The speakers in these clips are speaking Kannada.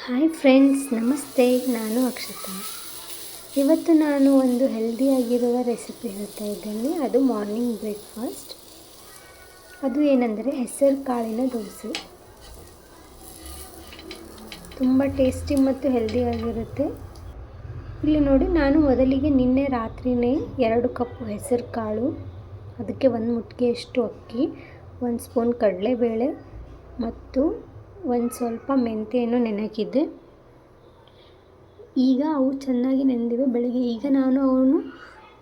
ಹಾಯ್ ಫ್ರೆಂಡ್ಸ್, ನಮಸ್ತೆ. ನಾನು ಅಕ್ಷತಾ. ಇವತ್ತು ನಾನು ಒಂದು ಹೆಲ್ದಿಯಾಗಿರುವ ರೆಸಿಪಿ ಹೇಳ್ತಾ ಇದ್ದೇನೆ. ಅದು ಮಾರ್ನಿಂಗ್ ಬ್ರೇಕ್ಫಾಸ್ಟ್. ಅದು ಏನೆಂದರೆ ಹೆಸರು ಕಾಳಿನ ದೋಸೆ. ತುಂಬ ಟೇಸ್ಟಿ ಮತ್ತು ಹೆಲ್ದಿಯಾಗಿರುತ್ತೆ. ಇಲ್ಲಿ ನೋಡಿ, ನಾನು ಮೊದಲಿಗೆ ನಿನ್ನೆ ರಾತ್ರಿಯೇ 2 ಕಪ್ ಹೆಸರು ಕಾಳು, ಅದಕ್ಕೆ 1 ಮುಟ್ಟಿಗೆಯಷ್ಟು ಅಕ್ಕಿ, 1 ಸ್ಪೂನ್ ಕಡಲೆಬೇಳೆ ಮತ್ತು ಒಂದು ಸ್ವಲ್ಪ ಮೆಂತ್ಯೆಯನ್ನು ನೆನೆಕಿದ್ದೆ. ಈಗ ಅವು ಚೆನ್ನಾಗಿ ನೆಂದಿವೆ. ಬೆಳಿಗ್ಗೆ ಈಗ ನಾನು ಅವನ್ನು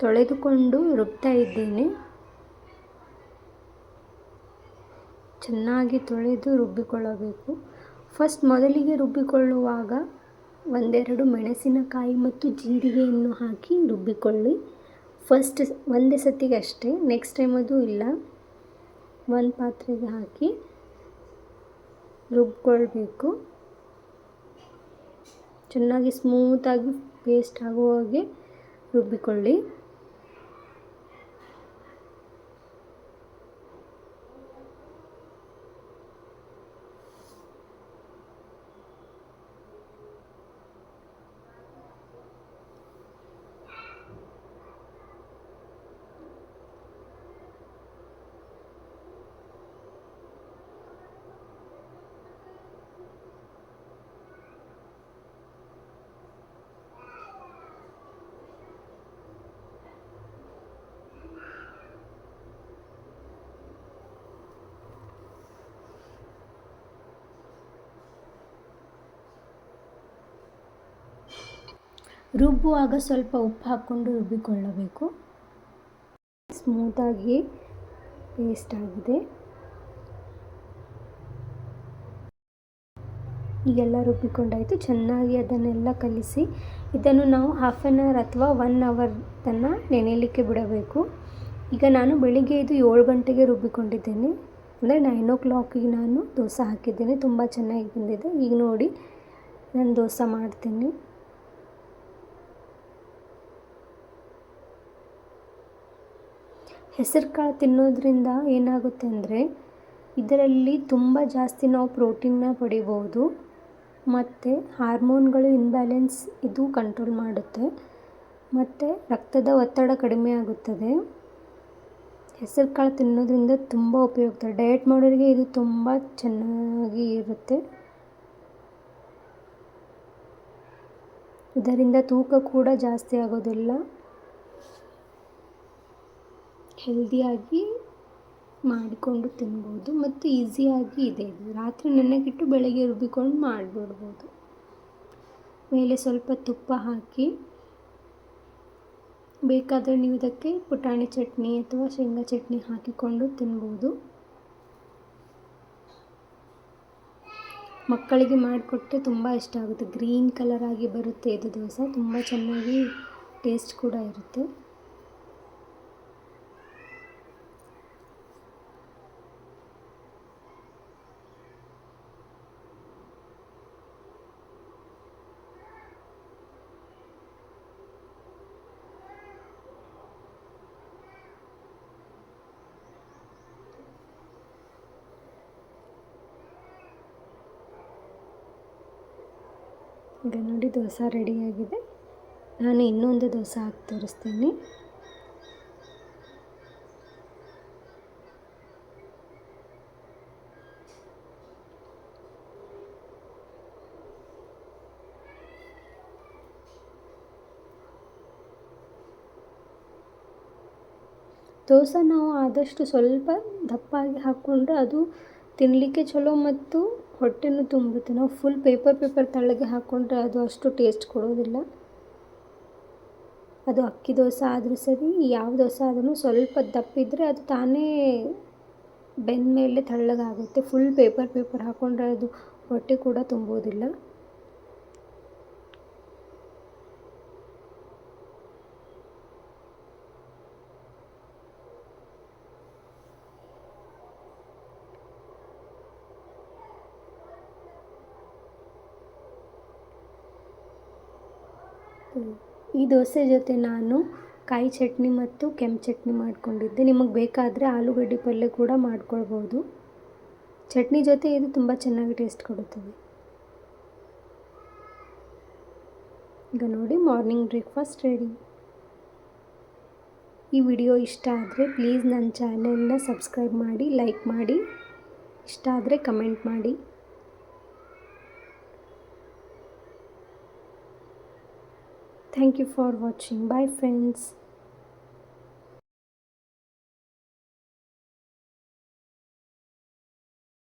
ತೊಳೆದುಕೊಂಡು ರುಬ್ತಾ ಇದ್ದೇನೆ. ಚೆನ್ನಾಗಿ ತೊಳೆದು ರುಬ್ಬಿಕೊಳ್ಳಬೇಕು. ಮೊದಲಿಗೆ ರುಬ್ಬಿಕೊಳ್ಳುವಾಗ 1-2 ಮೆಣಸಿನಕಾಯಿ ಮತ್ತು ಜೀರಿಗೆಯನ್ನು ಹಾಕಿ ರುಬ್ಬಿಕೊಳ್ಳಿ. ಒಂದೇ ಸತಿಗೆ ಅಷ್ಟೇ, ನೆಕ್ಸ್ಟ್ ಟೈಮ್ ಅದು ಇಲ್ಲ. ಒಂದು ಪಾತ್ರೆಗೆ ಹಾಕಿ ರುಬ್ಕೊಳ್ಬೇಕು. ಚೆನ್ನಾಗಿ ಸ್ಮೂತಾಗಿ ಪೇಸ್ಟ್ ಆಗುವ ಹಾಗೆ ರುಬ್ಬಿಕೊಳ್ಳಿ. ರುಬ್ಬುವಾಗ ಸ್ವಲ್ಪ ಉಪ್ಪು ಹಾಕ್ಕೊಂಡು ರುಬ್ಬಿಕೊಳ್ಳಬೇಕು. ಸ್ಮೂತಾಗಿ ಪೇಸ್ಟ್ ಆಗಿದೆ. ಈಗೆಲ್ಲ ರುಬ್ಬಿಕೊಂಡಾಯಿತು. ಚೆನ್ನಾಗಿ ಅದನ್ನೆಲ್ಲ ಕಲಿಸಿ ಇದನ್ನು ನಾವು 1/2 an hour ಅಥವಾ 1 hour ತನಕ ನೆನೆಯಲಿಕ್ಕೆ ಬಿಡಬೇಕು. ಈಗ ನಾನು ಬೆಳಿಗ್ಗೆ 7 ಗಂಟೆಗೆ ರುಬ್ಬಿಕೊಂಡಿದ್ದೇನೆ. ಅಂದರೆ 9 o'clock ನಾನು ದೋಸೆ ಹಾಕಿದ್ದೇನೆ. ತುಂಬ ಚೆನ್ನಾಗಿ ಬಂದಿದೆ. ಈಗ ನೋಡಿ, ನಾನು ದೋಸೆ ಮಾಡ್ತೀನಿ. ಹೆಸರು ಕಾಳು ತಿನ್ನೋದ್ರಿಂದ ಏನಾಗುತ್ತೆ ಅಂದರೆ, ಇದರಲ್ಲಿ ತುಂಬ ಜಾಸ್ತಿ ನಾವು ಪ್ರೋಟೀನ್ನ ಪಡಿಬೋದು ಮತ್ತು ಹಾರ್ಮೋನ್ಗಳು ಇನ್ಬ್ಯಾಲೆನ್ಸ್ ಇದು ಕಂಟ್ರೋಲ್ ಮಾಡುತ್ತೆ ಮತ್ತು ರಕ್ತದ ಒತ್ತಡ ಕಡಿಮೆ ಆಗುತ್ತದೆ. ಹೆಸರು ಕಾಳು ತಿನ್ನೋದ್ರಿಂದ ತುಂಬ ಉಪಯುಕ್ತ. ಡಯಟ್ ಮಾಡೋರಿಗೆ ಇದು ತುಂಬ ಚೆನ್ನಾಗಿ ಇರುತ್ತೆ. ಇದರಿಂದ ತೂಕ ಕೂಡ ಜಾಸ್ತಿ ಆಗೋದಿಲ್ಲ. ಹೆಲ್ದಿಯಾಗಿ ಮಾಡಿಕೊಂಡು ತಿನ್ಬೋದು ಮತ್ತು ಈಸಿಯಾಗಿ ಇದೆ. ಇದು ರಾತ್ರಿ ನೆನೆಗಿಟ್ಟು ಬೆಳಗ್ಗೆ ರುಬ್ಬಿಕೊಂಡು ಮಾಡಿಬಿಡ್ಬೋದು. ಮೇಲೆ ಸ್ವಲ್ಪ ತುಪ್ಪ ಹಾಕಿ, ಬೇಕಾದರೆ ನೀವು ಇದಕ್ಕೆ ಪುಟಾಣಿ ಚಟ್ನಿ ಅಥವಾ ಶೇಂಗಾ ಚಟ್ನಿ ಹಾಕಿಕೊಂಡು ತಿನ್ಬೋದು. ಮಕ್ಕಳಿಗೆ ಮಾಡಿಕೊಟ್ಟರೆ ತುಂಬ ಇಷ್ಟ ಆಗುತ್ತೆ. ಗ್ರೀನ್ ಕಲರ್ ಆಗಿ ಬರುತ್ತೆ ಇದು ದೋಸೆ. ತುಂಬ ಚೆನ್ನಾಗಿ ಟೇಸ್ಟ್ ಕೂಡ ಇರುತ್ತೆ. ಈಗ ನೋಡಿ, ದೋಸೆ ರೆಡಿಯಾಗಿದೆ. ನಾನು ಇನ್ನೊಂದು ದೋಸೆ ಹಾಕಿ ತೋರಿಸ್ತೀನಿ. ದೋಸೆ ನಾವು ಆದಷ್ಟು ಸ್ವಲ್ಪ ದಪ್ಪಾಗಿ ಹಾಕ್ಕೊಂಡ್ರೆ ಅದು ತಿನ್ನಲಿಕ್ಕೆ ಚಲೋ ಮತ್ತು ಹೊಟ್ಟೆನೂ ತುಂಬುತ್ತೆ. ನಾವು ಫುಲ್ ಪೇಪರ್ ತೆಳ್ಳಗೆ ಹಾಕ್ಕೊಂಡ್ರೆ ಅದು ಅಷ್ಟು ಟೇಸ್ಟ್ ಕೊಡೋದಿಲ್ಲ. ಅದು ಅಕ್ಕಿ ದೋಸೆ ಆದರೂ ಸರಿ, ಯಾವ ದೋಸೆ ಆದ್ರೂ ಸ್ವಲ್ಪ ದಪ್ಪಿದ್ದರೆ ಅದು ತಾನೇ ಬೆಂದ ಮೇಲೆ ತೆಳ್ಳಗಾಗುತ್ತೆ. ಫುಲ್ ಪೇಪರ್ ಹಾಕ್ಕೊಂಡ್ರೆ ಅದು ಹೊಟ್ಟೆ ಕೂಡ ತುಂಬೋದಿಲ್ಲ. ಈ ದೋಸೆ ಜೊತೆ ನಾನು ಕಾಯಿ ಚಟ್ನಿ ಮತ್ತು ಕೆಂಪು ಚಟ್ನಿ ಮಾಡ್ಕೊಂಡಿದ್ದೆ. ನಿಮಗೆ ಬೇಕಾದರೆ ಆಲೂಗಡ್ಡೆ ಪಲ್ಯ ಕೂಡ ಮಾಡ್ಕೊಳ್ಬೋದು. ಚಟ್ನಿ ಜೊತೆ ಇದು ತುಂಬ ಚೆನ್ನಾಗಿ ಟೇಸ್ಟ್ ಕೊಡುತ್ತದೆ. ಈಗ ನೋಡಿ ಮಾರ್ನಿಂಗ್ ಬ್ರೇಕ್ಫಾಸ್ಟ್ ರೆಡಿ. ಈ ವಿಡಿಯೋ ಇಷ್ಟ ಆದರೆ ಪ್ಲೀಸ್ ನನ್ನ ಚಾನೆಲ್ನ ಸಬ್ಸ್ಕ್ರೈಬ್ ಮಾಡಿ, ಲೈಕ್ ಮಾಡಿ, ಇಷ್ಟ ಆದರೆ ಕಮೆಂಟ್ ಮಾಡಿ. Thank you for watching. Bye friends.